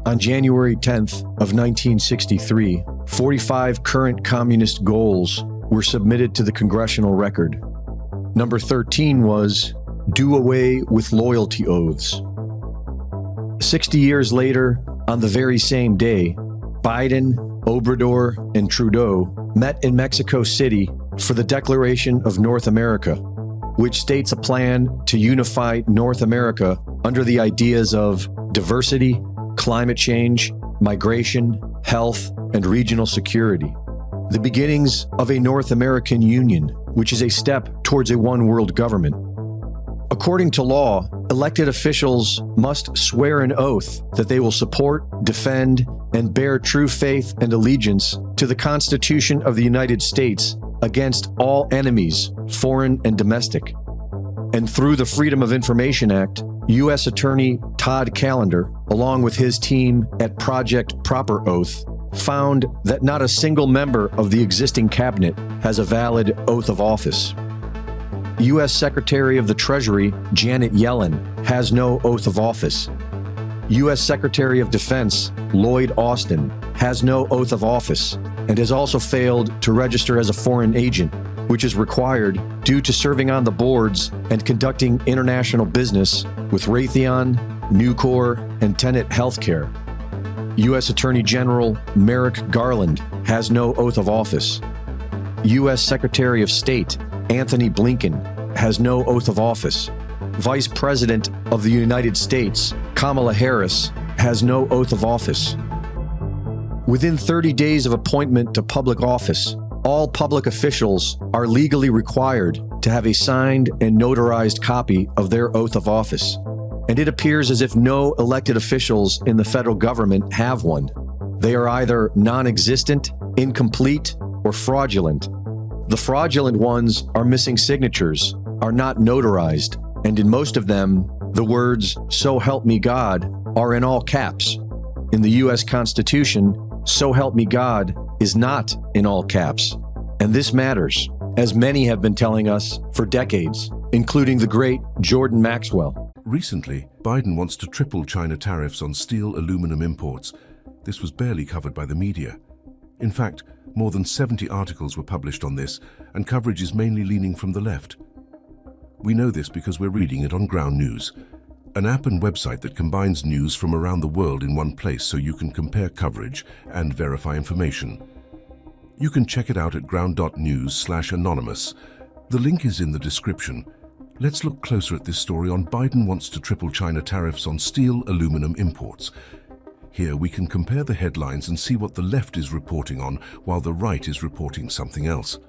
On January 10th of 1963, 45 current communist goals were submitted to the Congressional record. Number 13 was, do away with loyalty oaths. 60 years later, on the very same day, Biden, Obrador, and Trudeau met in Mexico City for the Declaration of North America, which states a plan to unify North America under the ideas of diversity, climate change, migration, health, and regional security. The beginnings of a North American Union, which is a step towards a one-world government. According to law, elected officials must swear an oath that they will support, defend, and bear true faith and allegiance to the Constitution of the United States against all enemies, foreign and domestic. And through the Freedom of Information Act, U.S. Attorney Todd Callender, along with his team at Project Proper Oath, found that not a single member of the existing cabinet has a valid oath of office. U.S. Secretary of the Treasury Janet Yellen has no oath of office. U.S. Secretary of Defense Lloyd Austin has no oath of office and has also failed to register as a foreign agent, which is required due to serving on the boards and conducting international business with Raytheon, Nucor, and Tenet Healthcare. U.S. Attorney General Merrick Garland has no oath of office. U.S. Secretary of State Anthony Blinken has no oath of office. Vice President of the United States Kamala Harris has no oath of office. Within 30 days of appointment to public office, all public officials are legally required to have a signed and notarized copy of their oath of office. And it appears as if no elected officials in the federal government have one. They are either non-existent, incomplete, or fraudulent. The fraudulent ones are missing signatures, are not notarized, and in most of them, the words, "So help me God," are in all caps. In the U.S. Constitution, "So help me God" is not in all caps. And this matters, as many have been telling us for decades, including the great Jordan Maxwell. Recently, Biden wants to triple China tariffs on steel aluminum imports. This was barely covered by the media. In fact, more than 70 articles were published on this, and coverage is mainly leaning from the left. We know this because we're reading it on Ground News, an app and website that combines news from around the world in one place so you can compare coverage and verify information. You can check it out at ground.news/anonymous. The link is in the description. Let's look closer at this story on Biden wants to triple China tariffs on steel aluminum imports. Here we can compare the headlines and see what the left is reporting on while the right is reporting something else.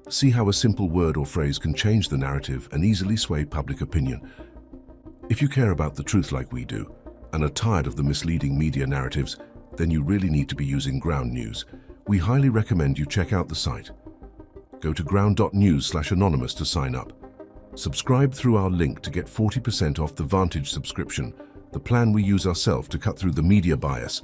See how a simple word or phrase can change the narrative and easily sway public opinion. If you care about the truth like we do, and are tired of the misleading media narratives, then you really need to be using Ground News. We highly recommend you check out the site. Go to ground.news/anonymous to sign up. Subscribe through our link to get 40% off the Vantage subscription, the plan we use ourselves to cut through the media bias.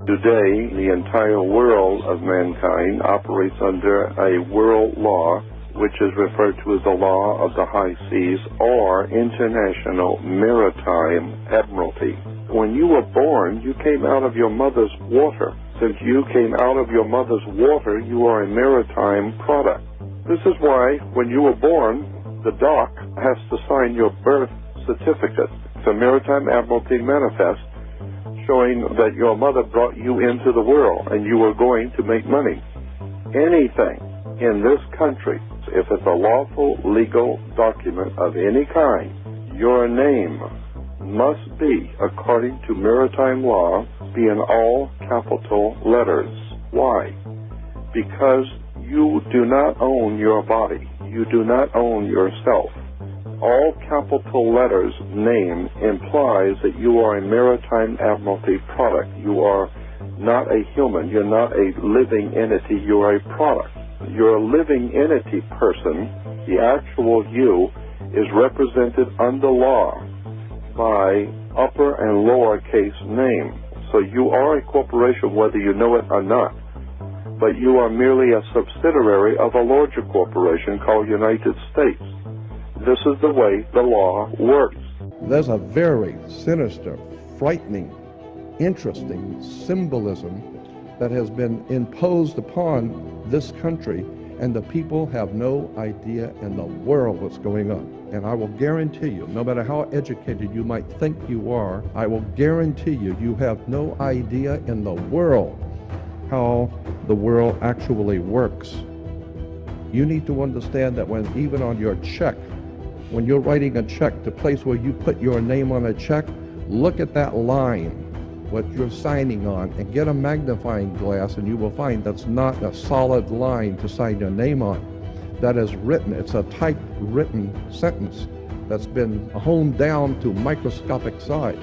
Today, the entire world of mankind operates under a world law, which is referred to as the law of the high seas or international maritime admiralty. When you were born, you came out of your mother's water. Since you came out of your mother's water, you are a maritime product. This is why, when you were born, the dock has to sign your birth certificate. It's a maritime admiralty manifest showing that your mother brought you into the world and you were going to make money. Anything in this country, if it's a lawful legal document of any kind, your name must be, according to maritime law, be in all capital letters. Why? Because you do not own your body. You do not own yourself. All capital letters name implies that you are a maritime admiralty product. You are not a human. You're not a living entity. You're a product. You're a living entity person. The actual you is represented under law by upper and lowercase name. So you are a corporation whether you know it or not. But you are merely a subsidiary of a larger corporation called United States. This is the way the law works. There's a very sinister, frightening, interesting symbolism that has been imposed upon this country, and the people have no idea in the world what's going on. And I will guarantee you, no matter how educated you might think you are, I will guarantee you, you have no idea in the world how the world actually works. You need to understand that when even on your check, when you're writing a check, the place where you put your name on a check, look at that line, what you're signing on, and get a magnifying glass, and you will find that's not a solid line to sign your name on. That is written, it's a typewritten sentence that's been honed down to microscopic size.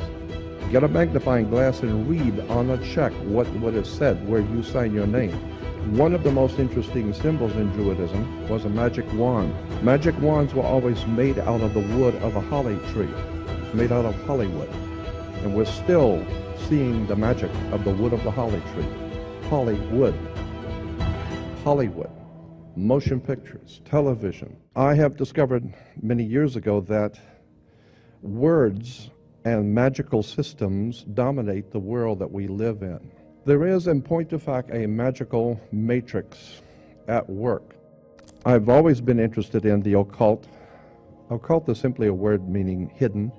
Get a magnifying glass and read on a check what is said where you sign your name. One of the most interesting symbols in Druidism was a magic wand. Magic wands were always made out of the wood of a holly tree, made out of hollywood. And we're still seeing the magic of the wood of the holly tree. Hollywood. Hollywood. Motion pictures, television. I have discovered many years ago that words and magical systems dominate the world that we live in. There is, in point of fact, a magical matrix at work. I've always been interested in the occult. Occult is simply a word meaning hidden,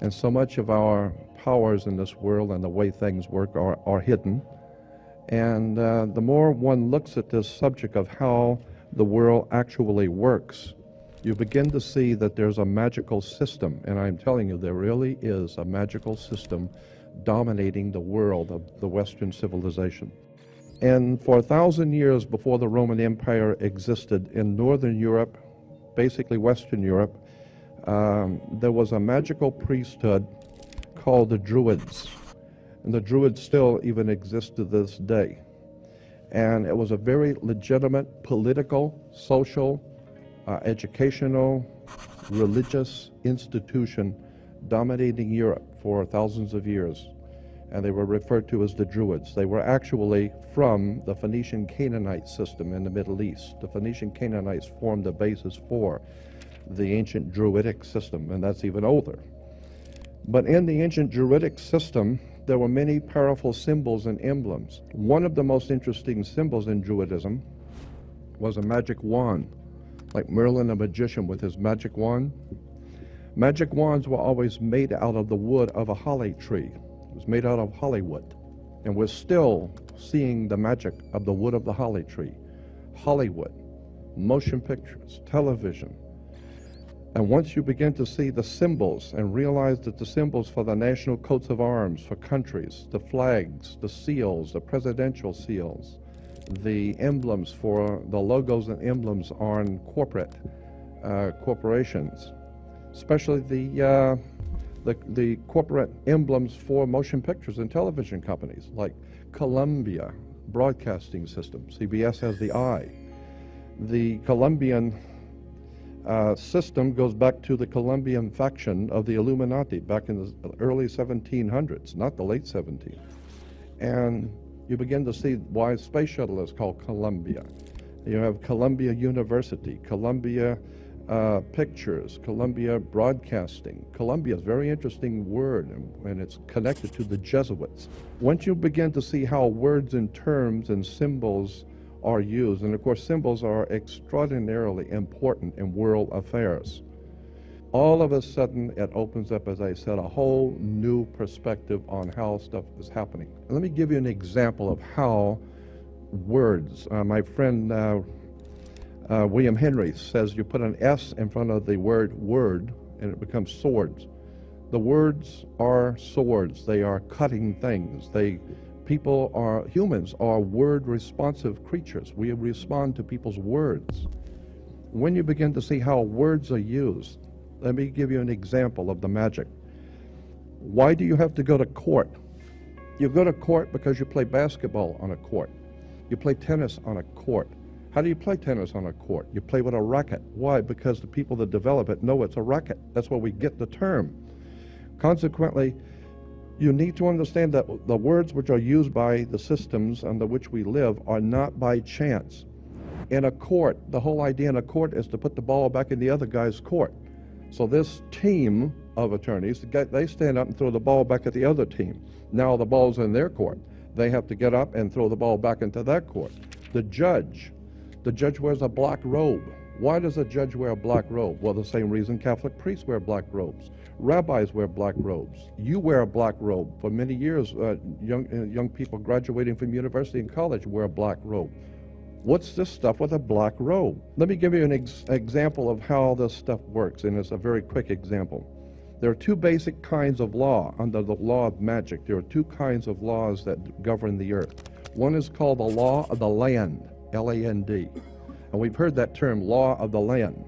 and so much of our powers in this world and the way things work are hidden. And the more one looks at this subject of how the world actually works, you begin to see that there's a magical system, and I'm telling you, there really is a magical system dominating the world of the Western civilization. And for 1,000 years before the Roman Empire existed in Northern Europe, basically Western Europe, there was a magical priesthood called the Druids. And the Druids still even exist to this day. And it was a very legitimate political, social, educational, religious institution dominating Europe for thousands of years. And they were referred to as the Druids. They were actually from the Phoenician Canaanite system in the Middle East. The Phoenician Canaanites formed the basis for the ancient Druidic system, and that's even older. But in the ancient Druidic system, there were many powerful symbols and emblems. One of the most interesting symbols in Druidism was a magic wand, like Merlin the magician with his magic wand. Magic wands were always made out of the wood of a holly tree. It was made out of Hollywood. And we're still seeing the magic of the wood of the holly tree. Hollywood, motion pictures, television. And once you begin to see the symbols and realize that the symbols for the national coats of arms for countries, the flags, the seals, the presidential seals, the emblems for the logos and emblems on corporations, especially the corporate emblems for motion pictures and television companies like Columbia Broadcasting System. CBS has the I. The Colombian system goes back to the Colombian faction of the Illuminati back in the early 1700s, not the late 1700s. And you begin to see why space shuttle is called Columbia. You have Columbia University, Columbia Pictures, Columbia Broadcasting. Columbia is a very interesting word, and it's connected to the Jesuits. Once you begin to see how words and terms and symbols are used, and of course symbols are extraordinarily important in world affairs, all of a sudden it opens up, as I said, a whole new perspective on how stuff is happening. And let me give you an example of how words, my friend William Henry says you put an S in front of the word word and it becomes swords. The words are swords. They are cutting things. Humans are word responsive creatures. We respond to people's words. When you begin to see how words are used, let me give you an example of the magic. Why do you have to go to court? You go to court because you play basketball on a court. You play tennis on a court. How do you play tennis on a court? You play with a racket. Why? Because the people that develop it know it's a racket. That's where we get the term. Consequently, you need to understand that the words which are used by the systems under which we live are not by chance. In a court, the whole idea in a court is to put the ball back in the other guy's court. So this team of attorneys, they stand up and throw the ball back at the other team. Now the ball's in their court. They have to get up and throw the ball back into that court. The judge wears a black robe. Why does a judge wear a black robe? Well, the same reason Catholic priests wear black robes. Rabbis wear black robes. You wear a black robe. For many years, young people graduating from university and college wear a black robe. What's this stuff with a black robe? Let me give you an example of how this stuff works, and it's a very quick example. There are two basic kinds of law under the law of magic. There are two kinds of laws that govern the earth. One is called the law of the land, L-A-N-D. And we've heard that term, law of the land.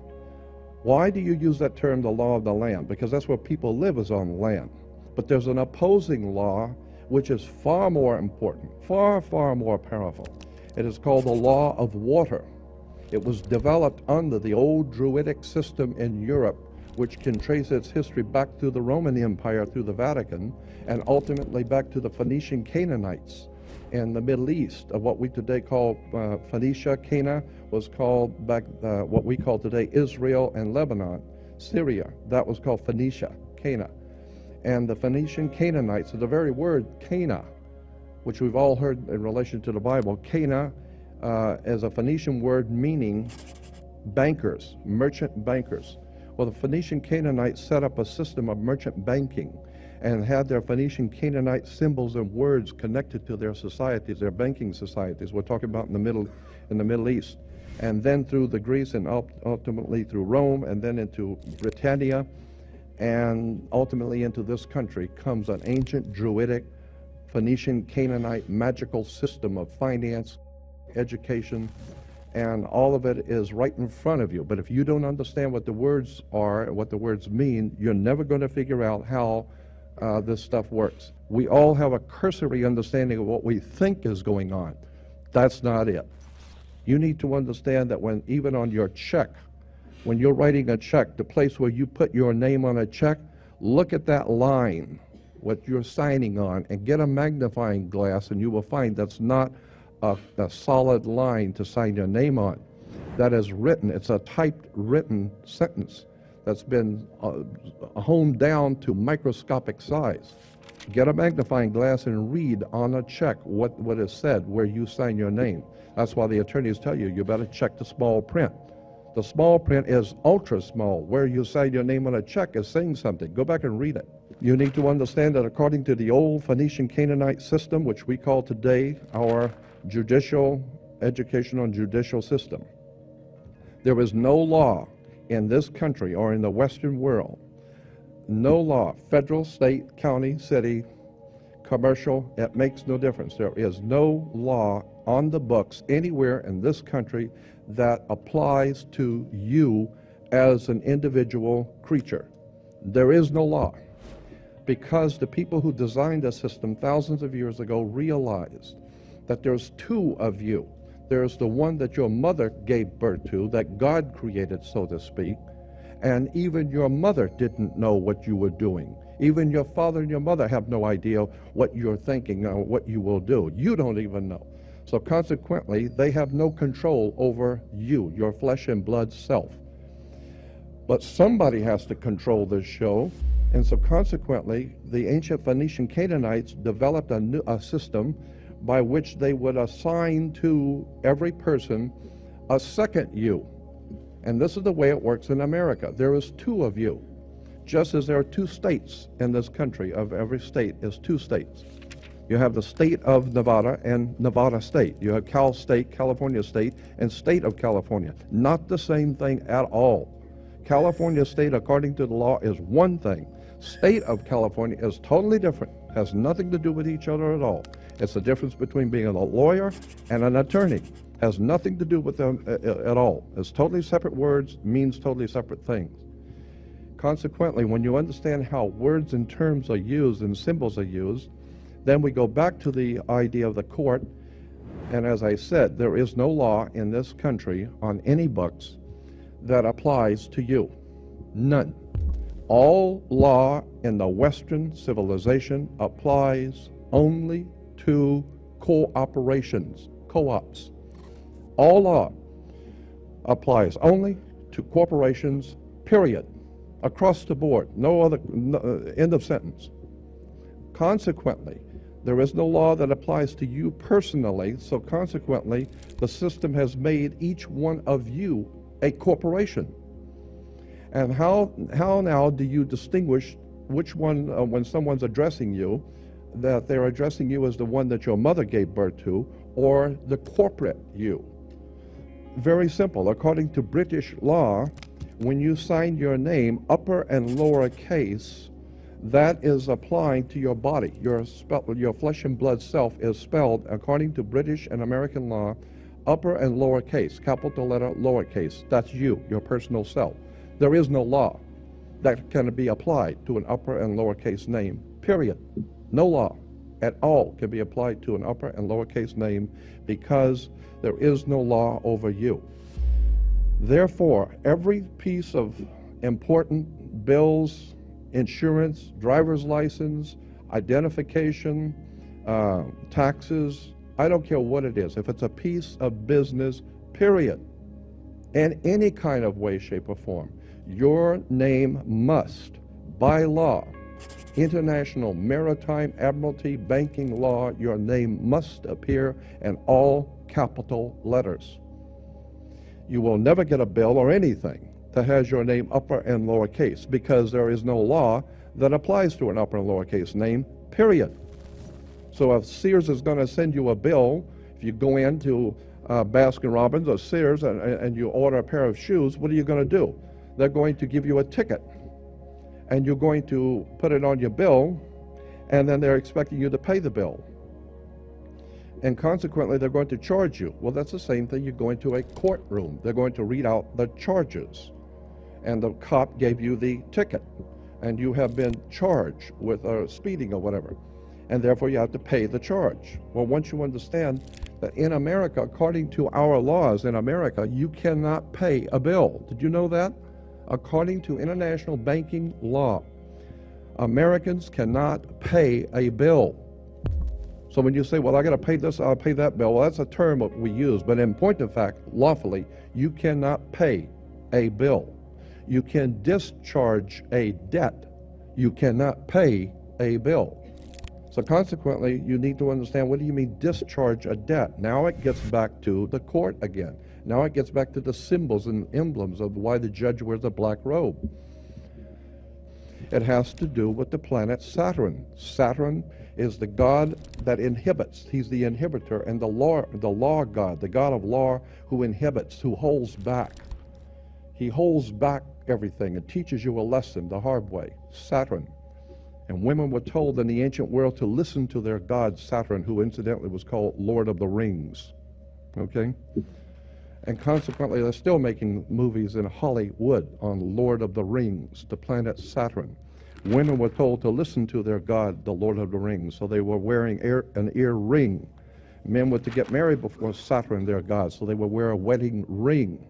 Why do you use that term, the law of the land? Because that's where people live, is on land. But there's an opposing law which is far more important, far, far more powerful. It is called the law of water. It was developed under the old Druidic system in Europe, which can trace its history back through the Roman Empire, through the Vatican, and ultimately back to the Phoenician Canaanites in the Middle East, of what we today call Phoenicia. Cana was called back what we call today Israel and Lebanon. Syria, that was called Phoenicia, Cana. And the Phoenician Canaanites, so the very word Cana, which we've all heard in relation to the Bible, Cana is a Phoenician word meaning bankers, merchant bankers. Well, the Phoenician Canaanites set up a system of merchant banking and had their Phoenician Canaanite symbols and words connected to their societies, their banking societies. We're talking about in the Middle East. And then through the Greece, and ultimately through Rome, and then into Britannia, and ultimately into this country comes an ancient Druidic Phoenician Canaanite magical system of finance, education, and all of it is right in front of you. But if you don't understand what the words are and what the words mean, you're never going to figure out how this stuff works. We all have a cursory understanding of what we think is going on. That's not it. You need to understand that when, even on your check, when you're writing a check, the place where you put your name on a check, look at that line, what you're signing on, and get a magnifying glass, and you will find that's not a solid line to sign your name on. That is written, it's a typed written sentence that's been honed down to microscopic size. Get a magnifying glass and read on a check what is said where you sign your name. That's why the attorneys tell you, you better check the small print. The small print is ultra small. Where you sign your name on a check is saying something. Go back and read it. You need to understand that according to the old Phoenician Canaanite system, which we call today our educational and judicial system, there is no law in this country or in the Western world, no law, federal, state, county, city, commercial, it makes no difference. There is no law on the books anywhere in this country that applies to you as an individual creature. There is no law, because the people who designed the system thousands of years ago realized that there's two of you. There's the one that your mother gave birth to, that God created, so to speak, and even your mother didn't know what you were doing. Even your father and your mother have no idea what you're thinking or what you will do. You don't even know. So consequently, they have no control over you, your flesh and blood self. But somebody has to control this show, and so consequently, the ancient Phoenician Canaanites developed a system by which they would assign to every person a second you. And this is the way it works in America. There is two of you, just as there are two states in this country. Of every state is two states. You have the state of Nevada and Nevada State. You have Cal State, California State, and State of California. Not the same thing at all. California State, according to the law, is one thing. State of California is totally different. Has nothing to do with each other at all. It's the difference between being a lawyer and an attorney. Has nothing to do with them at all. It's totally separate words, means totally separate things. Consequently, when you understand how words and terms are used and symbols are used, then we go back to the idea of the court. And as I said, there is no law in this country on any books that applies to you. None. All law in the Western civilization applies only to cooperations, co-ops. All law. applies only to corporations, period, across the board, no other, end of sentence. Consequently, there is no law that applies to you personally, so consequently, the system has made each one of you a corporation. And how now do you distinguish which one, when someone's addressing you, that they're addressing you as the one that your mother gave birth to, or the corporate you? Very simple. According to British law, when you sign your name, upper and lower case, that is applying to your body. Your flesh and blood self is spelled, according to British and American law, upper and lower case, capital letter, lowercase. That's you, your personal self. There is no law that can be applied to an upper and lowercase name, period. No law at all can be applied to an upper and lowercase name because there is no law over you. Therefore, every piece of important bills, insurance, driver's license, identification, taxes, I don't care what it is. If it's a piece of business, period, in any kind of way, shape, or form, your name must, by law, international maritime admiralty banking law, your name must appear in all capital letters. You will never get a bill or anything that has your name upper and lower case because there is no law that applies to an upper and lower case name, period. So if Sears is going to send you a bill, if you go into Baskin Robbins or Sears and you order a pair of shoes, what are you going to do? They're going to give you a ticket, and you're going to put it on your bill, and then they're expecting you to pay the bill. And consequently, they're going to charge you. Well, that's the same thing. You go into a courtroom. They're going to read out the charges, and the cop gave you the ticket, and you have been charged with speeding or whatever, and therefore you have to pay the charge. Well, once you understand that in America, according to our laws in America, you cannot pay a bill. Did you know that? According to international banking law, Americans cannot pay a bill. So when you say, well, I got to pay this, I'll pay that bill, well, that's a term that we use, but in point of fact, lawfully, you cannot pay a bill. You can discharge a debt. You cannot pay a bill. So consequently, you need to understand, what do you mean discharge a debt? Now it gets back to the court again. Now it gets back to the symbols and emblems of why the judge wears a black robe. It has to do with the planet Saturn. Saturn is the god that inhibits. He's the inhibitor and the law god, the god of law who inhibits, who holds back. He holds back everything and teaches you a lesson the hard way. Saturn. And women were told in the ancient world to listen to their god Saturn, who incidentally was called Lord of the Rings. Okay? And consequently, they're still making movies in Hollywood on Lord of the Rings, the planet Saturn. Women were told to listen to their god, the Lord of the Rings, so they were wearing an ear ring. Men were to get married before Saturn, their god, so they would wear a wedding ring.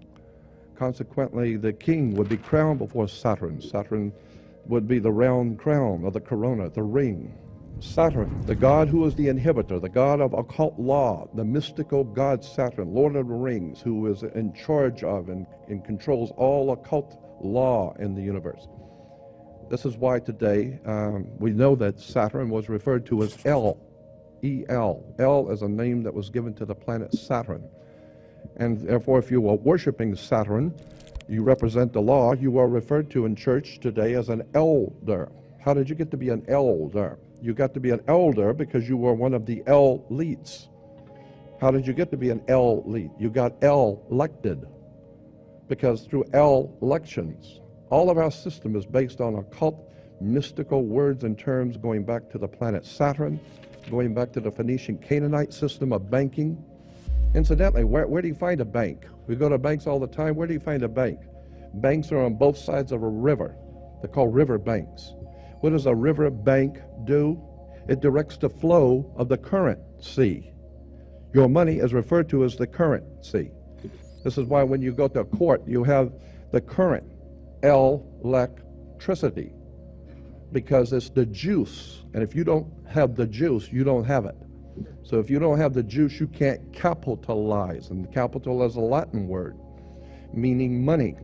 Consequently, the king would be crowned before Saturn. Saturn would be the round crown of the corona, the ring. Saturn, the god who is the inhibitor, the god of occult law, the mystical god Saturn, Lord of the Rings, who is in charge of and controls all occult law in the universe. This is why today we know that Saturn was referred to as El, E-L. El is a name that was given to the planet Saturn. And therefore, if you are worshiping Saturn, you represent the law, you are referred to in church today as an elder. How did you get to be an elder? You got to be an elder because you were one of the elites. How did you get to be an elite? You got elected because through elections, all of our system is based on occult, mystical words and terms going back to the planet Saturn, going back to the Phoenician Canaanite system of banking. Incidentally, where do you find a bank? We go to banks all the time. Where do you find a bank? Banks are on both sides of a river. They're called river banks. What does a river bank do? It directs the flow of the currency. Your money is referred to as the currency. This is why when you go to a court, you have the current, electricity, because it's the juice. And if you don't have the juice, you don't have it. So if you don't have the juice, you can't capitalize. And capital is a Latin word, meaning money.